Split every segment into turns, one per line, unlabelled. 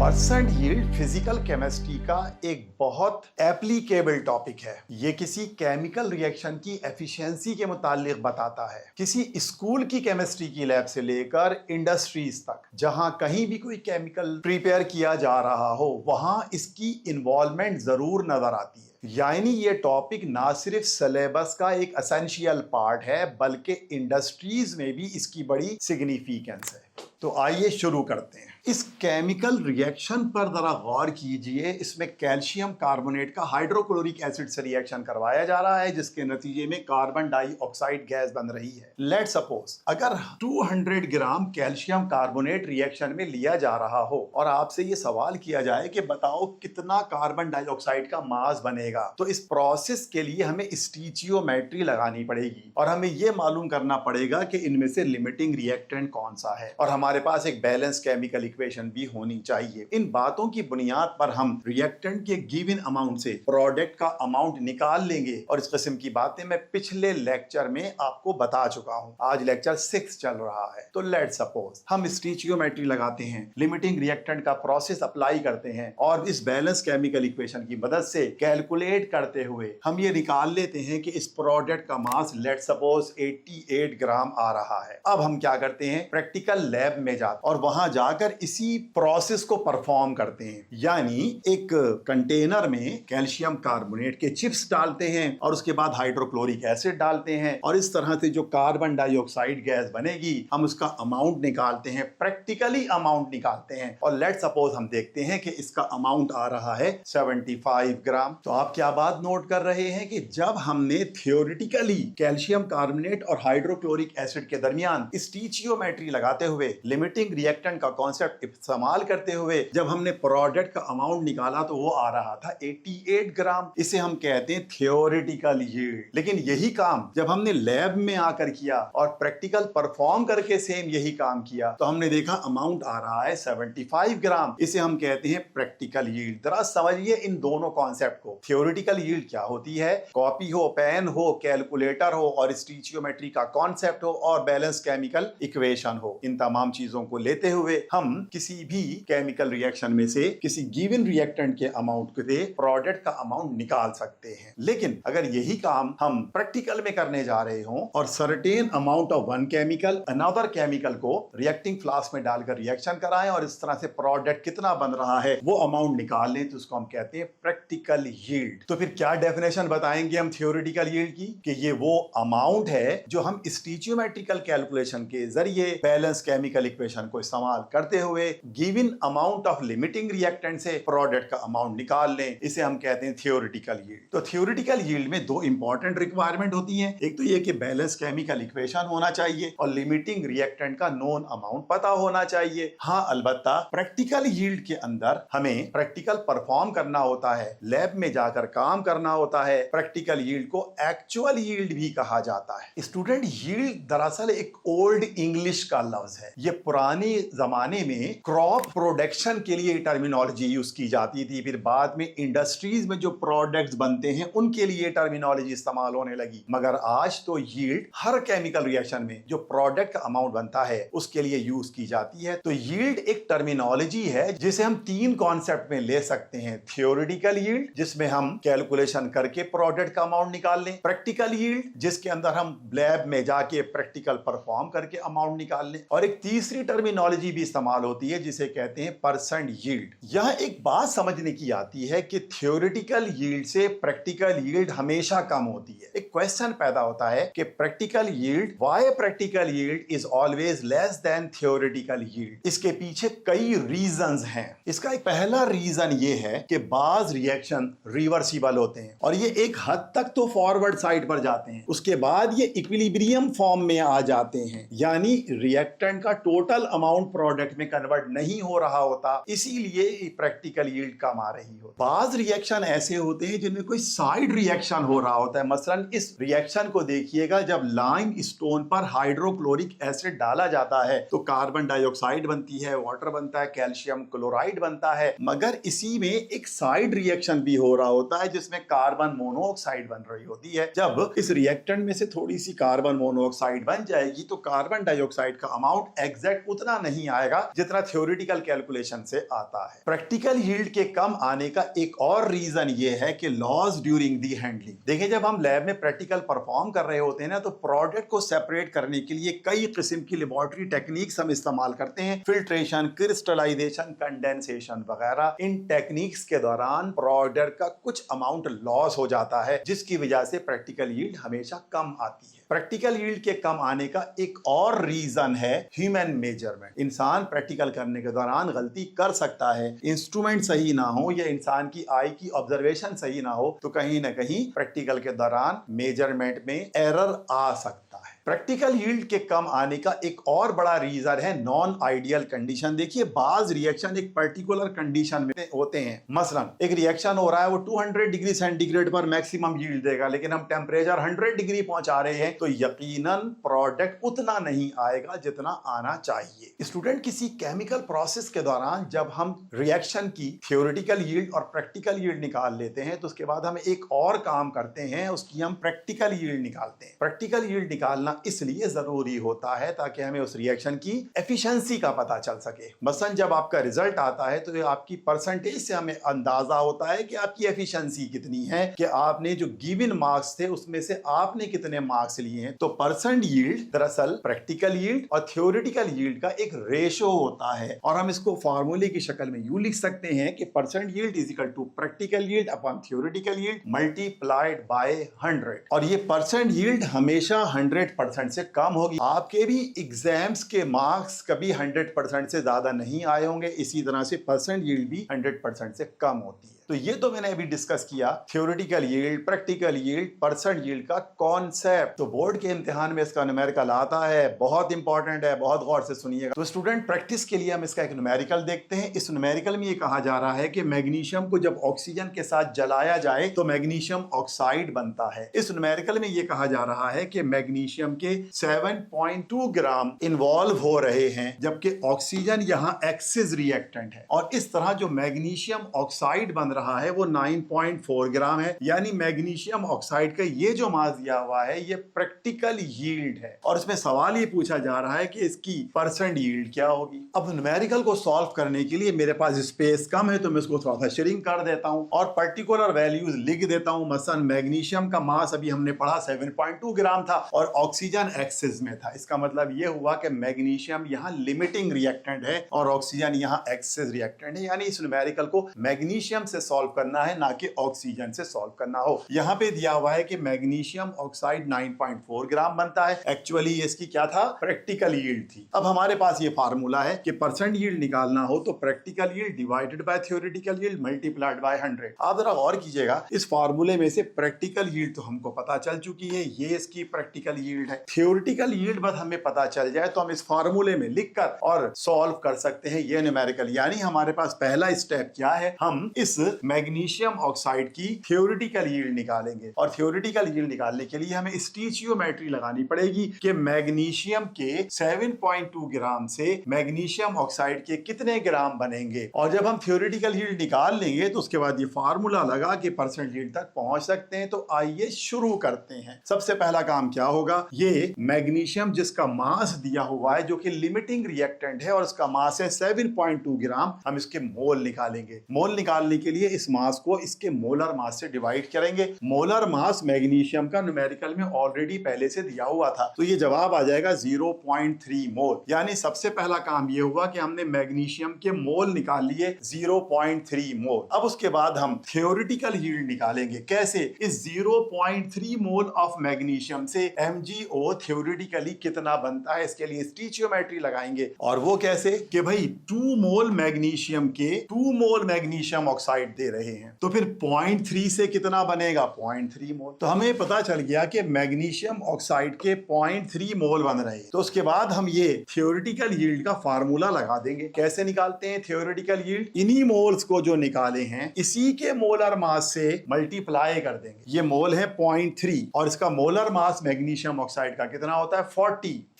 Percent yield physical chemistry का एक बहुत एप्लीकेबल टॉपिक है। ये किसी केमिकल रिएक्शन की एफिशिएंसी के मुतालिक बताता है। किसी स्कूल की केमिस्ट्री की लैब से लेकर इंडस्ट्रीज तक, जहां कहीं भी कोई केमिकल प्रिपेयर किया जा रहा हो, वहां इसकी इन्वॉल्वमेंट जरूर नजर आती है। यानी ये टॉपिक ना सिर्फ सिलेबस का एक एसेंशियल पार्ट है, बल्कि इंडस्ट्रीज में भी इसकी बड़ी सिग्निफिकेंस है। तो आइए शुरू करते हैं। इस केमिकल रिएक्शन पर जरा गौर कीजिए। इसमें कैल्शियम कार्बोनेट का हाइड्रोक्लोरिक एसिड से रिएक्शन करवाया जा रहा है, जिसके नतीजे में कार्बन डाइऑक्साइड गैस बन रही है। लेट सपोज अगर 200 ग्राम कैल्शियम कार्बोनेट रिएक्शन में लिया जा रहा हो और आपसे ये सवाल किया जाए कि बताओ कितना कार्बन डाइऑक्साइड का मास बनेगा, तो इस प्रोसेस के लिए हमें स्टीचियोमेट्री लगानी पड़ेगी और हमें यह मालूम करना पड़ेगा कि इनमें से लिमिटिंग रिएक्टेंट कौन सा है, और हमारे पास एक बैलेंस केमिकल इक्वेशन भी होनी चाहिए। इन बातों की बुनियाद पर हम रिएक्टेंट के गिवन अमाउंट से प्रोडक्ट का अमाउंट निकाल लेंगे, और इस किस्म की बातें मैं पिछले लेक्चर में आपको बता चुका हूं। आज लेक्चर 6 चल रहा है। तो लेट सपोज हम स्टीचियोमेट्री लगाते हैं, लिमिटिंग रिएक्टेंट का प्रोसेस अप्लाई करते हैं, और इस बैलेंस केमिकल इक्वेशन की मदद से कैलकुलेट करते हुए हम ये निकाल लेते हैं कि इस प्रोडक्ट का मास लेट सपोज 88 ग्राम आ रहा है। अब हम क्या करते हैं, प्रैक्टिकल लैब में जाते और वहां जाकर इसी प्रोसेस को परफॉर्म करते हैं। यानी एक कंटेनर में कैल्शियम कार्बोनेट के चिप्स डालते हैं और उसके बाद हाइड्रोक्लोरिक एसिड डालते हैं, और इस तरह से जो कार्बन डाइऑक्साइड गैस बनेगी हम उसका अमाउंट निकालते हैं, प्रैक्टिकली अमाउंट निकालते हैं। और लेट सपोज हम देखते हैं कि इसका अमाउंट आ रहा है 75 ग्राम। तो आप क्या बात नोट कर रहे हैं कि जब हमने थियोरिटिकली कैल्शियम कार्बोनेट और हाइड्रोक्लोरिक एसिड के दरमियान स्टीचियोमेट्री लगाते हुए, लिमिटिंग रिएक्टेंट का कॉन्सेप्ट इस्तेमाल करते हुए जब हमने प्रोडक्ट का अमाउंट निकाला तो वो आ रहा था 88 ग्राम। इसे हम कहते हैं थियोरिटिकल यील्ड। लेकिन यही काम जब हमने लैब में आकर किया और प्रैक्टिकल परफॉर्म करके सेम यही काम किया, तो हमने देखा अमाउंट आ रहा है 75 ग्राम। इसे हम कहते हैं प्रैक्टिकल यील्ड। जरा समझिए इन दोनों कॉन्सेप्ट को। थियोरिटिकल यील्ड क्या होती है? कॉपी हो, पेन हो, कैलकुलेटर हो, और स्टीचियोमेट्री का कॉन्सेप्ट हो, और बैलेंस केमिकल इक्वेशन हो। इन तमाम चीजों को लेते हुए हम किसी भी केमिकल रिएक्शन में से किसी गिवन रिएक्टेंट के अमाउंट से प्रोडक्ट का अमाउंट निकाल सकते हैं। लेकिन अगर यही काम हम प्रैक्टिकल में करने जा रहे हों और certain amount of one chemical another chemical को रिएक्टिंग फ्लास्क में डालकर रिएक्शन कराएं और इस तरह से प्रोडक्ट कितना बन रहा है वो अमाउंट निकाल लें, तो उसको हम कहते हैं प्रैक्टिकल यील्ड। तो फिर क्या डेफिनेशन बताएंगे हम थियोरिटिकल यील्ड की? कि ये वो अमाउंट है जो हम स्टीचियोमेट्रिकल कैलकुलेशन के जरिए बैलेंस केमिकल इक्वेशन को इस्तेमाल करते हुए given amount of limiting reactant से प्रोडक्ट का अमाउंट निकाल लें। इसे हम कहते हैं थियोरिटिकल यील्ड। तो थियोरिटिकल यील्ड में दो इंपॉर्टेंट रिक्वायरमेंट होती हैं। एक तो ये कि बैलेंस केमिकल इक्वेशन होना चाहिए और लिमिटिंग रिएक्टेंट का नोन अमाउंट पता होना चाहिए। हाँ, अलबत्ता प्रैक्टिकल यील्ड के अंदर हमें प्रैक्टिकल परफॉर्म करना होता है, लैब में जाकर काम करना होता है। प्रैक्टिकल यील्ड को एक्चुअल यील्ड भी कहा जाता है। स्टूडेंट, यील्ड दरअसल एक ओल्ड इंग्लिश का लफ्ज है। ये पुराने जमाने में क्रॉप प्रोडक्शन के लिए टर्मिनोलॉजी यूज की जाती थी। फिर बाद में इंडस्ट्रीज में जो प्रोडक्ट्स बनते हैं उनके लिए टर्मिनोलॉजी इस्तेमाल होने लगी। मगर आज तो यील्ड हर केमिकल रिएक्शन में जो प्रोडक्ट का अमाउंट बनता है उसके लिए यूज की जाती है। तो यील्ड एक टर्मिनोलॉजी है जिसे हम तीन कॉन्सेप्ट में ले सकते हैं। थियोरिटिकल यील्ड, जिसमें हम कैलकुलेशन करके प्रोडक्ट का अमाउंट निकाल लें। प्रैक्टिकल यील्ड, जिसके अंदर हम लैब में जाके प्रैक्टिकल परफॉर्म करके अमाउंट निकाल लें। और एक तीसरी टर्मिनोलॉजी भी इस्तेमाल होती है जिसे कहते हैं परसेंट यील्ड। यह एक बात समझने की आती है कि थियोरिटिकल यील्ड से प्रैक्टिकल यील्ड हमेशा कम होती है। एक क्वेश्चन पैदा होता है कि practical yield, why practical yield is always less than theoretical yield? इसके पीछे कई रीजंस हैं। इसका एक पहला रीजन ये है कि बाज रिएक्शन रिवर्सिबल होते हैं और ये एक हद तक तो फॉरवर्ड साइड पर जाते हैं, उसके बाद ये इक्विलिब्रियम फॉर्म में आ जाते हैं। यानी रिएक्टेंट का टोटल अमाउंट प्रोडक्ट में कन्वर्ट नहीं हो रहा होता, इसीलिए प्रैक्टिकल यील्ड कम आ रही हो। बाज रिएक्शन ऐसे होते हैं जिनमें कोई साइड रिएक्शन हो रहा होता है। मसलन इस रिएक्शन को देखिएगा, जब लाइम स्टोन पर हाइड्रोक्लोरिक एसिड डाला जाता है तो कार्बन डाइऑक्साइड बनती है, वाटर बनता है, कैल्शियम क्लोराइड बनता है। मगर इसी में एक साइड रिएक्शन भी हो रहा होता है जिसमें कार्बन मोनोऑक्साइड बन रही होती है। जब इस रिएक्टेंट में से थोड़ी सी कार्बन मोनोऑक्साइड बन जाएगी तो कार्बन डाइऑक्साइड का अमाउंट एग्जैक्ट उतना नहीं आएगा जितना थ्योरेटिकल कैलकुलेशन से आता है। प्रैक्टिकल यील्ड के कम आने का एक और रीजन ये है कि लॉस ड्यूरिंग दी हैंडलिंग। देखिए, जब हम लैब में प्रैक्टिकल परफॉर्म कर रहे होते हैं ना, तो प्रोडक्ट को सेपरेट करने के लिए कई किस्म की लेबोरेटरी टेक्निक्स हम इस्तेमाल करते हैं, फिल्ट्रेशन, क्रिस्टलाइजेशन, कंडेंसेशन वगैरह। इन टेक्निक्स के दौरान प्रोडक्ट का कुछ अमाउंट लॉस हो जाता है, जिसकी वजह से प्रैक्टिकल यील्ड हमेशा कम आती है। प्रैक्टिकल यील्ड के कम आने का एक और रीजन है ह्यूमन मेजरमेंट। इंसान प्रैक्टिकल करने के दौरान गलती कर सकता है, इंस्ट्रूमेंट सही ना हो या इंसान की आई की ऑब्जर्वेशन सही ना हो, तो कहीं ना कहीं प्रैक्टिकल के दौरान मेजरमेंट में एरर आ सकता है। प्रैक्टिकल यील्ड के कम आने का एक और बड़ा रीजन है नॉन आइडियल कंडीशन। देखिए, बाज रिएक्शन एक पर्टिकुलर कंडीशन में होते हैं। मसलन एक रिएक्शन हो रहा है, वो 200 डिग्री सेंटीग्रेड पर मैक्सिमम यील्ड देगा, लेकिन हम टेम्परेचर 100 डिग्री पहुंचा रहे हैं, तो यकीनन प्रोडक्ट उतना नहीं आएगा जितना आना चाहिए। स्टूडेंट, किसी केमिकल प्रोसेस के दौरान जब हम रिएक्शन की थ्योरेटिकल यील्ड और प्रैक्टिकल यील्ड निकाल लेते हैं, तो उसके बाद हम एक और काम करते हैं, उसकी हम प्रैक्टिकल यील्ड निकालते हैं। प्रैक्टिकल यील्ड निकालना इसलिए जरूरी होता है ताकि हमें उस रिएक्शन की एफिशिएंसी का पता चल सके। मसलन जब आपका रिजल्ट आता है, तो आपकी परसेंटेज से हमें अंदाजा होता है कि आपकी एफिशिएंसी कितनी है, कि आपने जो गिवन मार्क्स थे उसमें से आपने कितने मार्क्स लिए हैं। तो परसेंट यील्ड दरअसल प्रैक्टिकल यील्ड और थ्योरेटिकल यील्ड का एक रेशो होता है, और हम इसको फार्मूले की शक्ल में यूं लिख सकते हैं कि percent yield is equal to practical yield upon theoretical yield multiplied by 100। और ये परसेंट यील्ड हमेशा 100% से कम होगी। आपके भी एग्जाम्स के मार्क्स कभी 100% से ज्यादा नहीं आए होंगे, इसी तरह से परसेंट यील्ड भी 100% से कम होती है। तो ये तो मैंने अभी डिस्कस किया theoretical yield, practical yield, percent yield का कॉन्सेप्ट। तो बोर्ड के इम्तिहान में इसका न्यूमेरिकल आता है, बहुत इंपॉर्टेंट है, बहुत गौर से सुनिएगा। तो स्टूडेंट, प्रैक्टिस के लिए हम इसका एक न्यूमेरिकल देखते हैं। इस न्यूमेरिकल में ये कहा जा रहा है कि मैग्नीशियम को जब ऑक्सीजन के साथ जलाया जाए तो मैग्नीशियम ऑक्साइड बनता है। इस न्यूमेरिकल में ये कहा जा रहा है कि मैग्नीशियम के 7.2 ग्राम इन्वॉल्व हो रहे हैं, जबकि ऑक्सीजन यहाँ एक्सिस रिएक्टेंट है, और इस तरह जो मैग्नीशियम ऑक्साइड बन रहा है वो 9.4 ग्राम है। यानी मैग्नीशियम ऑक्साइड का ये जो मास दिया हुआ है ये प्रैक्टिकल यील्ड है, और इसमें सवाल ये पूछा जा रहा है कि इसकी परसेंट यील्ड क्या होगी। अब न्यूमेरिकल को सॉल्व करने के लिए मेरे पास स्पेस कम है, तो मैं इसको थोड़ा सा श्रिंक कर देता हूं और पर्टिकुलर वैल्यूज लिख देता हूं। मसलन मैग्नीशियम का मास अभी हमने पढ़ा 7.2 ग्राम था और ऑक्सीजन एक्सिस में था। इसका मतलब ये हुआ कि मैग्नीशियम यहाँ लिमिटिंग रिएक्टेंट है और ऑक्सीजन यहाँ एक्सिस रिएक्टेंट है। यानी इस न्यूमेरिकल को मैग्नीशियम से सॉल्व करना है, ना कि ऑक्सीजन से सॉल्व करना हो। यहाँ पे दिया हुआ है कि मैग्नीशियम ऑक्साइड 9.4 ग्राम बनता है। एक्चुअली इसकी क्या था, प्रैक्टिकल यील्ड थी। अब हमारे पास ये फार्मूला है कि परसेंट यील्ड निकालना हो तो practical yield divided by theoretical yield multiplied by 100। आप जरा गौर कीजिएगा, इस फार्मूले में से प्रैक्टिकल यील्ड तो हमको पता चल चुकी है, ये इसकी प्रैक्टिकल यील्ड है। थ्योरेटिकल यील्ड बस हमें पता चल जाए तो हम इस फार्मूले में लिखकर और सॉल्व कर सकते हैं ये न्यूमेरिकल। यानी हमारे पास पहला स्टेप क्या है, हम इस मैग्नीशियम ऑक्साइड की थ्योरेटिकल यील्ड निकालेंगे, और थ्योरेटिकल यील्ड निकालने के लिए हमें स्टिचियोमेट्री लगानी पड़ेगी कि मैग्नीशियम के 7.2 ग्राम से मैग्नीशियम ऑक्साइड के कितने ग्राम बनेंगे। और जब हम थ्योरेटिकल यील्ड निकाल लेंगे तो उसके बाद ये फार्मूला लगा कि परसेंट यील्ड तक पहुंच सकते हैं। तो आइए शुरू करते हैं। सबसे पहला काम क्या होगा, ये मैग्नीशियम जिसका मास दिया हुआ है जो कि लिमिटिंग रिएक्टेंट है और उसका मास है 7.2 ग्राम, हम इसके मोल निकालेंगे। मोल निकालने के लिए इस मास को इसके मोलर मास से डिवाइड करेंगे। मोलर मास मैग्नीशियम का न्यूमेरिकल में ऑलरेडी पहले से दिया हुआ था, तो ये जवाब आ जाएगा 0.3 मोल। यानी सबसे पहला काम ये हुआ कि हमने मैग्नीशियम के मोल निकाल लिए 0.3 मोल। अब उसके बाद हम थ्योरेटिकल यील्ड निकालेंगे। कैसे, इस 0.3 मोल ऑफ मैग्नीशियम से MgO थ्योरेटिकली कितना बनता है, इसके लिए स्टिचियोमेट्री लगाएंगे। और वो कैसे कि भाई 2 मोल मैग्नीशियम के 2 मोल मैग्नीशियम ऑक्साइड दे रहे हैं, तो फिर 0.3 से कितना बनेगा, 0.3 मोल। तो हमें पता चल गया कि मैग्नीशियम ऑक्साइड के 0.3 मोल बन रहे हैं। तो उसके बाद हम ये थ्योरेटिकल यील्ड का फार्मूला लगा देंगे। कैसे निकालते हैं थ्योरेटिकल यील्ड, इन्हीं मोल्स को जो निकाले हैं इसी के मोलर मास से मल्टीप्लाई कर देंगे। ये मोल है 0.3 और इसका मोलर मास मैग्नीशियम ऑक्साइड का कितना होता है,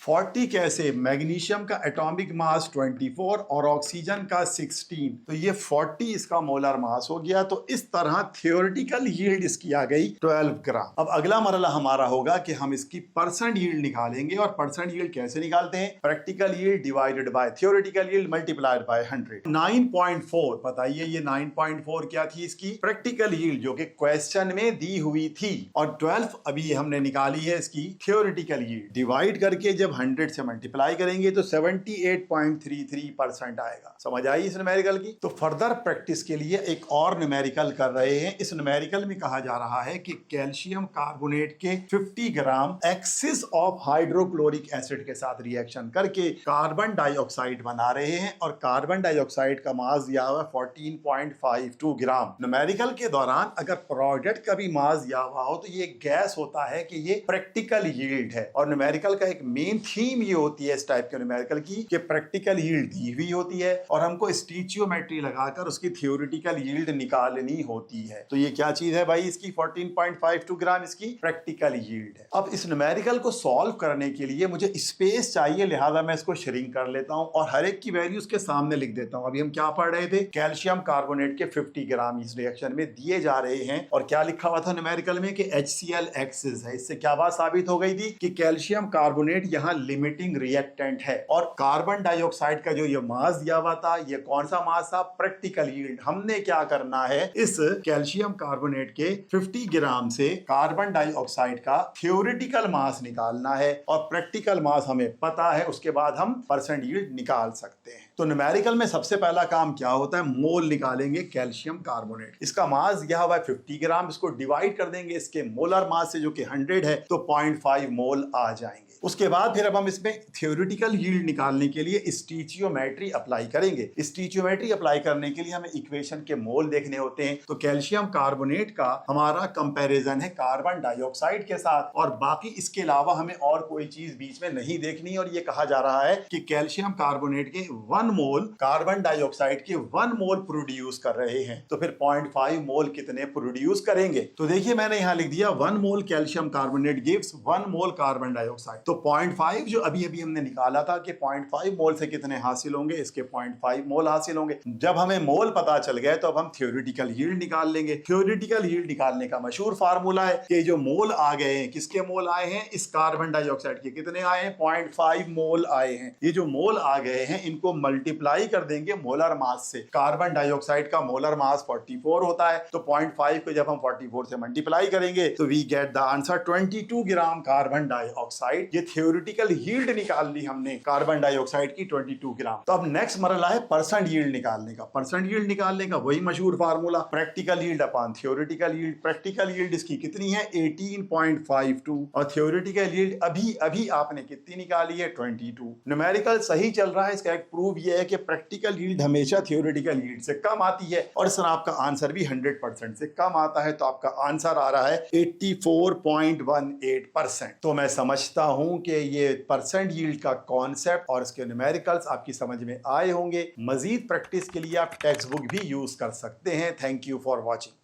40 कैसे, मैग्नीशियम का एटॉमिक मास 24 और ऑक्सीजन का 16, तो ये 40 इसका मोलर मास पास हो गया। तो इस तरह थियोरेटिकल यील्ड इसकी आ गई 12 ग्राम। अब अगला मरला हमारा होगा कि हम इसकी परसेंट यील्ड निकालेंगे। और परसेंट यील्ड कैसे निकालते हैं? Practical yield divided by theoretical yield multiplied by 100। 9.4 बताइए, ये 9.4 क्या थी? इसकी प्रैक्टिकल यील्ड जो कि क्वेश्चन में दी हुई थी। और 12 अभी हमने निकाली है इसकी थियोरेटिकल यील्ड। डिवाइड करके जब 100 से मल्टीप्लाई करेंगे तो 78.33% आएगा। समझ आई इस न्यूमेरिकल की? तो फर्दर प्रैक्टिस के लिए एक और न्यूमेरिकल कर रहे हैं। इस न्यूमेरिकल में कहा जा रहा है कि कैल्शियम कार्बोनेट के 50 ग्राम एक्सिस ऑफ हाइड्रोक्लोरिक एसिड के साथ रिएक्शन करके कार्बन डाइऑक्साइड बना रहे हैं। और कार्बन डाइऑक्साइड का मास दिया हुआ 14.52 ग्राम। न्यूमेरिकल के दौरान अगर प्रोडक्ट का भी मास दिया हुआ हो तो ये गैस होता है कि ये प्रैक्टिकल यील्ड है। और न्यूमेरिकल का एक मेन थीम ये होती है इस टाइप के न्यूमेरिकल की कि प्रैक्टिकल यील्ड दी हुई होती है और हमको स्टीचियोमेट्री लगाकर उसकी थियोरेटिकल यील्ड निकालनी होती है। तो ये क्या चीज है भाई? इसकी 14.52 ग्राम इसकी प्रैक्टिकल यील्ड है। अब इस न्यूमेरिकल को सॉल्व करने के लिए मुझे स्पेस चाहिए, लिहाजा मैं इसको श्रिंक कर लेता हूं और हर एक की वैल्यू उसके सामने लिख देता हूं। अभी हम क्या पढ़ रहे थे? कैल्शियम कार्बोनेट के 50 ग्राम इस रिएक्शन में दिए जा रहे हैं। और क्या लिखा हुआ था न्यूमेरिकल में कि HCl एक्सिस है। इससे क्या बात साबित हो गई थी? कि कैल्शियम कार्बोनेट यहां लिमिटिंग रिएक्टेंट है। और कार्बन डाइऑक्साइड का जो ये मास दिया हुआ था, ये कौन सा मास था? Practical yield. हमने क्या करना है? इस कैल्शियम कार्बोनेट के 50 ग्राम से कार्बन डाइऑक्साइड का थियोरेटिकल मास निकालना है। और प्रैक्टिकल मास हमें पता है, उसके बाद हम परसेंट यील्ड निकाल सकते हैं। तो न्यूमेरिकल में सबसे पहला काम क्या होता है? मोल निकालेंगे कैल्शियम कार्बोनेट। इसका मास दिया हुआ है 50 ग्राम। इसको डिवाइड कर देंगे इसके मोलर मास से जो कि 100 है, तो 0.5 मोल आ जाएंगे। उसके बाद फिर अब हम इसमें थियोरेटिकल यील्ड निकालने के लिए स्टीचियोमेट्री अप्लाई करेंगे। स्टीचियोमेट्री अप्लाई करने के लिए हमें इक्वेशन के मोल देखने होते हैं। तो कैल्शियम कार्बोनेट का हमारा कंपैरिजन है कार्बन डाइऑक्साइड के साथ। और बाकी इसके अलावा हमें और कोई चीज बीच में नहीं देखनी। और ये कहा जा रहा है कि कैल्शियम कार्बोनेट के 1 मोल कार्बन डाइऑक्साइड के 1 मोल प्रोड्यूस कर रहे हैं। तो फिर 0.5 मोल कितने प्रोड्यूस करेंगे? तो देखिए मैंने यहां लिख दिया 1 mole calcium carbonate gives 1 mole carbon dioxide. तो 0.5 जो अभी अभी हमने निकाला था कि 0.5 मोल से कितने हासिल होंगे? इसके 0.5 मोल हासिल होंगे। जब हमें मोल पता चल गए तो अब हम थियोरेटिकल यील्ड निकाल लेंगे। थियोरेटिकल यील्ड निकालने का मशहूर फार्मूला है कि जो मोल आ गए हैं, किसके मोल आए हैं? इस कार्बन डाइऑक्साइड के कितने आए हैं? 0.5 मोल आए हैं। ये जो मोल आ गए हैं इनको मल्टीप्लाई कर देंगे मोलर मास से। कार्बन डाइऑक्साइड का मोलर मास 44 होता है। तो 0.5 को जब हम 44 से मल्टीप्लाई करेंगे तो we get the answer 22 gram carbon dioxide. ये थियोरेटिकल यील्ड निकाल ली हमने कार्बन डाइऑक्साइड की 22 ग्राम। तो अब नेक्स्ट मरला है परसेंट यील्ड निकालने का। परसेंट यील्ड निकालने का वही मशहूर formula, practical yield upon theoretical yield. Practical yield इसकी कितनी है? 18.52। और थियोरेटिकल यील्ड अभी अभी आपने कितनी निकाली है? 22। न्यूमेरिकल सही चल रहा है। इसका एक प्रूफ ये है कि प्रैक्टिकल यील्ड हमेशा थियोरेटिकल यील्ड से कम आती है। और इस तरह आपका आंसर भी 100% से कम आता है। तो आपका आंसर आ रहा है 84.18%। तो मैं समझता हूं कि ये परसेंट यील्ड का कॉन्सेप्ट और इसके न्यूमेरिकल्स आपकी समझ में आए होंगे। मजीद प्रैक्टिस के लिए आप टेक्स्ट बुक भी यूज कर सकते हैं। Thank you for watching.